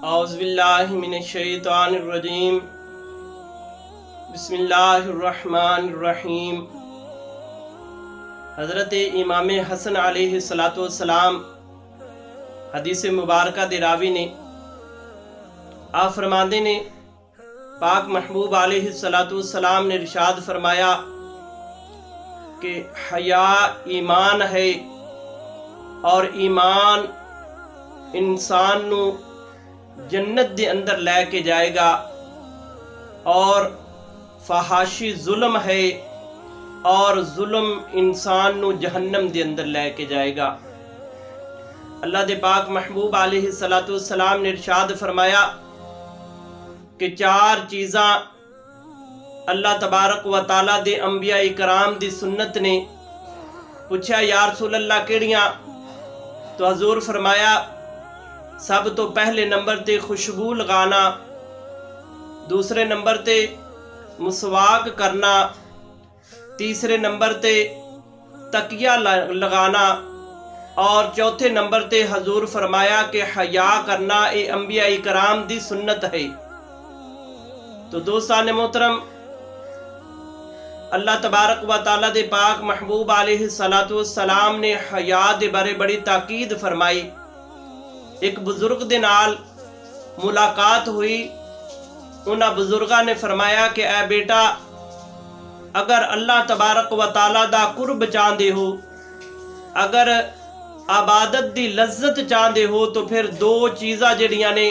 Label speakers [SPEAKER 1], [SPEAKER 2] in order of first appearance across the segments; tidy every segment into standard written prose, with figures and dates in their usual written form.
[SPEAKER 1] اعوذ باللہ من الشیطان الرجیم بسم اللہ الرحمن الرحیم۔ حضرت امام حسن علیہ السلام حدیث مبارکہ دے راوی نے آپ فرماندے نے پاک محبوب علیہ السلام نے ارشاد فرمایا کہ حیا ایمان ہے اور ایمان انسان نو جنت دے اندر لے کے جائے گا، اور فحاشی ظلم ہے اور ظلم انسان نو جہنم دے اندر لے کے جائے گا۔ اللہ دے پاک محبوب علیہ السلام نے ارشاد فرمایا کہ 4 چیزاں اللہ تبارک و تعالیٰ دے انبیاء کرام دی سنت نے۔ پوچھا یا رسول اللہ کیڑیاں؟ تو حضور فرمایا سب تو پہلے نمبر تے خوشبو لگانا، دوسرے نمبر تے مسواک کرنا، تیسرے نمبر تے تکیہ لگانا، اور چوتھے نمبر تے حضور فرمایا کہ حیا کرنا اے انبیاء کرام دی سنت ہے۔ تو دوستان محترم، اللہ تبارک و تعالیٰ دے پاک محبوب علیہ السلام نے حیا دے بارے بڑی تاکید فرمائی۔ ایک بزرگ دے نال ملاقات ہوئی، انہاں بزرگاں نے فرمایا کہ اے بیٹا، اگر اللہ تبارک و تعالیٰ دا قرب چاہندے ہو، اگر عبادت دی لذت چاہندے ہو، تو پھر 2 چیزاں جڑیاں نے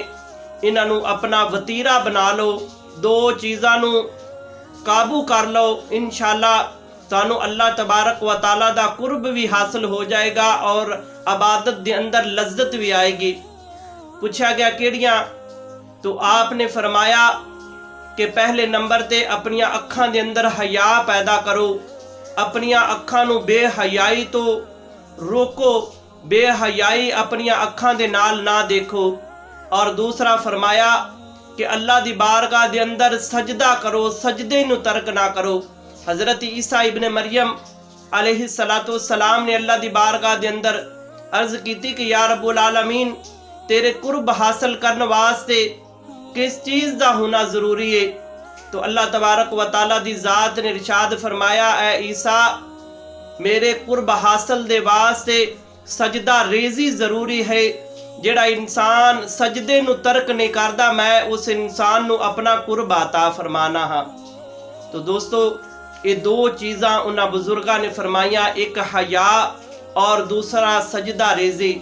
[SPEAKER 1] انہاں نو اپنا وتیرہ بنا لو، 2 چیزاں نو قابو کر لو، انشاءاللہ تانوں اللہ تبارک و تعالیٰ دا قرب بھی حاصل ہو جائے گا اور عبادت دے اندر لذت بھی آئے گی۔ پوچھا گیا کیڑیاں؟ تو آپ نے فرمایا کہ پہلے نمبر تے اپنیاں اکھاں دے اندر حیا پیدا کرو، اپنیاں اکھاں نو بے حیائی تو روکو، بے حیائی اپنیاں اکھاں دے نال نہ دیکھو، اور دوسرا فرمایا کہ اللہ دی بارگاہ دے اندر سجدہ کرو، سجدے نو ترک نہ کرو۔ حضرت عیسیٰ ابن مریم علیہ السلام نے اللہ دی بارگاہ دے اندر عرض کیتی کہ یا رب العالمین، تیرے قرب حاصل کرنے واسطے کس چیز دا ہونا ضروری ہے؟ تو اللہ تبارک و تعالیٰ دی ذات نے ارشاد فرمایا اے عیسیٰ، میرے قرب حاصل دے واسطے سجدہ ریزی ضروری ہے۔ جڑا انسان سجدے نو ترک نہیں کردا، میں اس انسان نو اپنا قرب عطا فرمانا ہاں۔ تو دوستو، یہ 2 چیزاں انہاں بزرگاں نے فرمائیاں، ایک حیا اور دوسرا سجدہ ریزی۔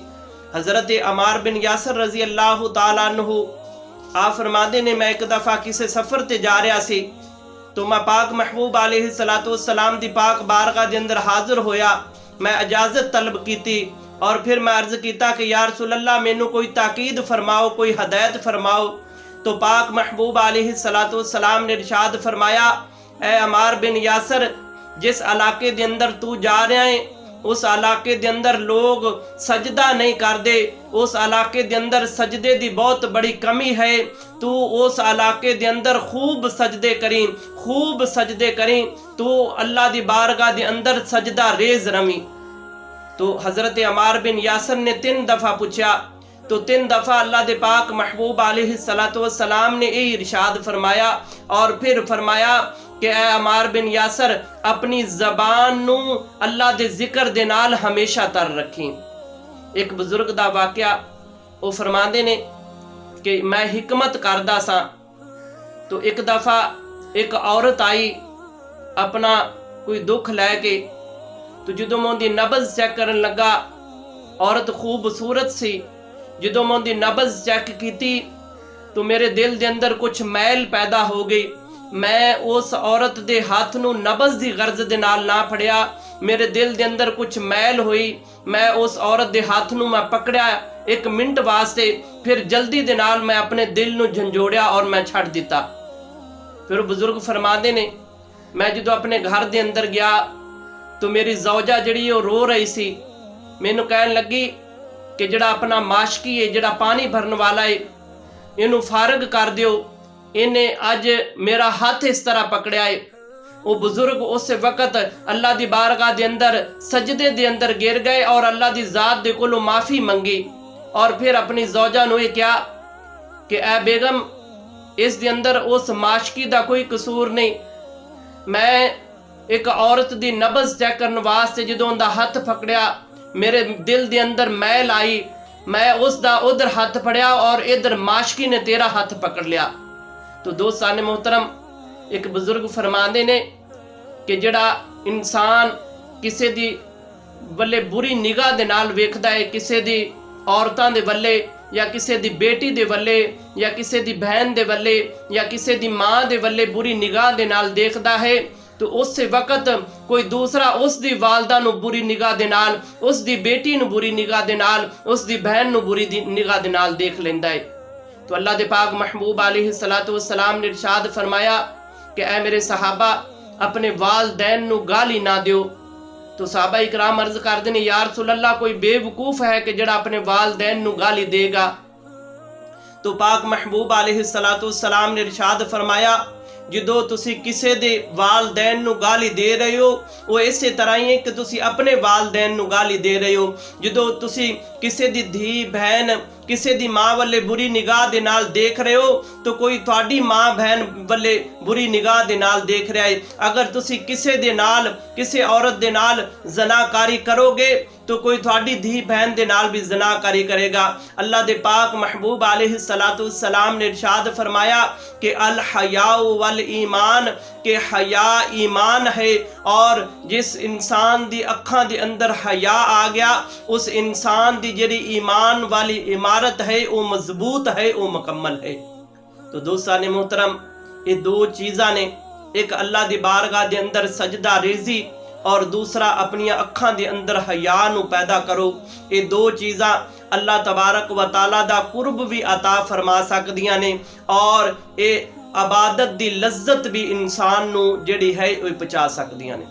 [SPEAKER 1] حضرت عمار بن یاسر رضی اللہ تعالیٰ عنہ آپ فرماندے نے میں ایک دفعہ کسی سفر تے جا رہا سی، تو میں پاک محبوب علیہ السلام دی پاک بارگاہ دے اندر حاضر ہویا، میں اجازت طلب کیتی، اور پھر میں عرض کیتا کہ یا رسول اللہ مینوں کوئی تاکید فرماؤ، کوئی ہدایت فرماؤ۔ تو پاک محبوب علیہ السلام نے ارشاد فرمایا اے عمار بن یاسر، جس علاقے دے اندر تو جا رہا ہے اس علاقے دے اندر لوگ سجدہ نہیں کردے، اس علاقے دے اندر سجدے دی بہت بڑی کمی ہے، تو اس علاقے دے اندر خوب سجدے کریں، خوب سجدے کریں، تو اللہ دی بارگاہ دے اندر سجدہ ریز رمی۔ تو حضرت عمار بن یاسر نے 3 دفعہ پوچھا، تو 3 دفعہ اللہ دے پاک محبوب علیہ السلام نے یہ ارشاد فرمایا، اور پھر فرمایا کہ اے عمار بن یاسر، اپنی زبان نو اللہ دے ذکر دے نال ہمیشہ تر رکھیں۔ ایک بزرگ دا واقعہ وہ فرماندے نے کہ میں حکمت کردہ سا، تو ایک دفعہ ایک عورت آئی اپنا کوئی دکھ لے کے، تو جدوں میں دی نبض چیک کرن لگا، عورت خوبصورت سی، جدوں میں دی نبض چیک کیتی تو میرے دل دے اندر کچھ میل پیدا ہو گئی۔ میں اس عورت دے ہاتھ نو نبض دی غرض دے نال نہ پھڑیا، میرے دل دے اندر کچھ میل ہوئی، میں اس عورت دے ہاتھ نو میں پکڑیا 1 منٹ واسطے، پھر جلدی دے نال میں اپنے دل نو جھنجوڑیا اور میں چھڑ دیتا۔ پھر بزرگ فرماندے نے میں جدو اپنے گھر دے اندر گیا تو میری زوجہ جڑی وہ رو رہی سی، مینوں کہن لگی کہ جڑا اپنا معاشقی ہے، جڑا پانی بھرن والا ہے، اینو فارغ کر دیو، انہیں اج میرا ہاتھ اس طرح پکڑیا ہے۔ وہ بزرگ اس وقت اللہ دی بارگاہ دے اندر سجدے دے اندر گر گئے اور اللہ دی ذات دے کولوں معافی منگی، اور پھر اپنی زوجہ نو یہ کیا کہ اے بیگم اس دے اندر اس معاشقی دا کوئی قصور نہیں. میں ایک عورت دی نبض چیک کرن واسطے جدوں دا ہاتھ پکڑیا میرے دل دے اندر میل آئی. میں اس دا ادھر ہاتھ پڑیا اور ادھر معاشقی نے تیرا ہاتھ پکڑ لیا. تو دوستان محترم ایک بزرگ فرماندے نے کہ جڑا انسان کسے دی ولے بری نگاہ دے نال ویکھدا ہے، کسے دی عورتاں دے ولے یا کسے دی بیٹی دے ولے یا کسے دی بہن دے ولے یا کسے دی ماں دے ولے بری نگاہ دے نال دیکھدا ہے، تو اس سے وقت کوئی دوسرا اس دی والدہ نو بری نگاہ دے نال، اس دی بیٹی نو بری نگاہ دے نال، اس دی بہن نو بری نگاہ دے نال دیکھ لیندا ہے. تو اللہ دے پاک محبوب علیہ السلام نے ارشاد فرمایا کہ اے میرے صحابہ اپنے والدین نو گالی نہ دیو. تو صحابہ اکرام عرض کردے نے یا رسول اللہ کوئی بے وقوف ہے کہ جڑا اپنے والدین نو گالی دے گا؟ تو پاک محبوب علیہ السلام نے ارشاد فرمایا جدو تسی کسے دے والدین نو گالی دے رہے ہو وہ اسی طرح ہی ہے کہ تسی اپنے والدین نو گالی دے رہے ہو. جدو تسی کسے دی دھی بہن کسے دی ماں والے بری نگاہ دے نال دیکھ رہے ہو تو کوئی تھوڑی ماں بہن والے بری نگاہ دے نال دیکھ رہا ہے. اگر تسی کسے دے نال کسے عورت دے نال زناکاری کرو گے تو کوئی تھوڑی دھی بہن دے نال بھی زناکاری کرے گا. اللہ دے پاک محبوب علیہ السلام نے ارشاد فرمایا کہ الحیاء والایمان کہ حیا ایمان ہے، اور جس انسان دی اکھاں دے اندر حیا آ گیا اس انسان دی جڑی ایمان والی عمارت ہے وہ مضبوط ہے، وہ مکمل ہے. تو دوستان محترم یہ دو چیزاں نے، ایک اللہ دی بارگاہ دے اندر سجدہ ریزی اور دوسرا اپنی اکھاں دے اندر حیا نو پیدا کرو. یہ دو چیزاں اللہ تبارک و تعالی دا قرب بھی عطا فرما سکدیاں نے اور یہ عبادت دی لذت بھی انسان نو جڑی ہے وہ پہنچا سکدیاں نے.